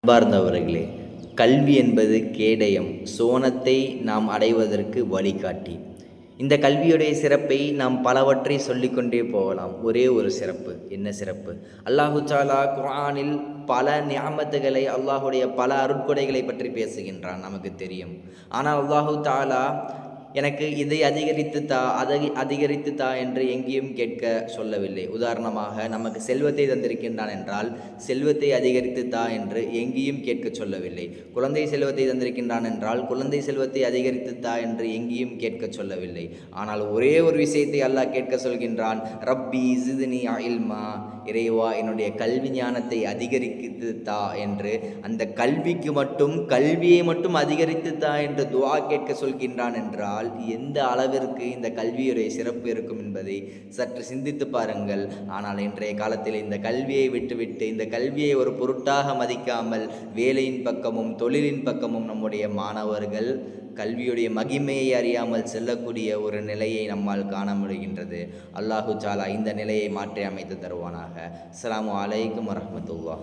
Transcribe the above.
அன்பார்ந்தவர்களே, கல்வி என்பது கேடயம், சோனத்தை நாம் அடைவதற்கு வழிகாட்டி. இந்த கல்வியுடைய சிறப்பை நாம் பலவற்றை சொல்லிக்கொண்டே போகலாம். ஒரே ஒரு சிறப்பு. என்ன சிறப்பு? அல்லாஹு தாலா குர்ஆனில் பல நிஅமத்துகளை, அல்லாஹுடைய பல அருட்கொடைகளை பற்றி பேசுகின்றான், நமக்கு தெரியும். ஆனால் அல்லாஹு தாலா எனக்கு இதை அதிகரித்து தா, அதை அதிகரித்து தா என்று எங்கேயும் கேட்க சொல்லவில்லை. உதாரணமாக, நமக்கு செல்வத்தை தந்திருக்கின்றான் என்றால் செல்வத்தை அதிகரித்து தா என்று எங்கேயும் கேட்க சொல்லவில்லை. குழந்தை செல்வத்தை தந்திருக்கின்றான் என்றால் குழந்தை செல்வத்தை அதிகரித்து தா என்று எங்கேயும் கேட்க சொல்லவில்லை. ஆனால் ஒரே ஒரு விஷயத்தை அல்லாஹ் கேட்க சொல்கின்றான், ரப்பி ஜித்னி இல்மா, இறைவா என்னுடைய கல்வி ஞானத்தை அதிகரித்து தா என்று. அந்த கல்வியை மட்டும் அதிகரித்து தா என்று துஆ கேட்க சொல்கின்றான் என்றால் எந்த அளவிற்கு இந்த கல்வியுடைய சிறப்பு இருக்கும் என்பதை சற்று சிந்தித்து பாருங்கள். ஆனால் இன்றைய காலத்தில் இந்த கல்வியை விட்டுவிட்டு, இந்த கல்வியை ஒரு பொருட்டாக மதிக்காமல் வேலையின் பக்கமும் தொழிலின் பக்கமும் நம்முடைய மாணவர்கள் கல்வியுடைய மகிமையை அறியாமல் செல்லக்கூடிய ஒரு நிலையை நம்மால் காண முடிகின்றது. அல்லாஹு தாலா இந்த நிலையை மாற்றி அமைத்து தருவானாக. அஸ்ஸலாமு அலைக்கும் வரஹ்மத்துல்லாஹ்.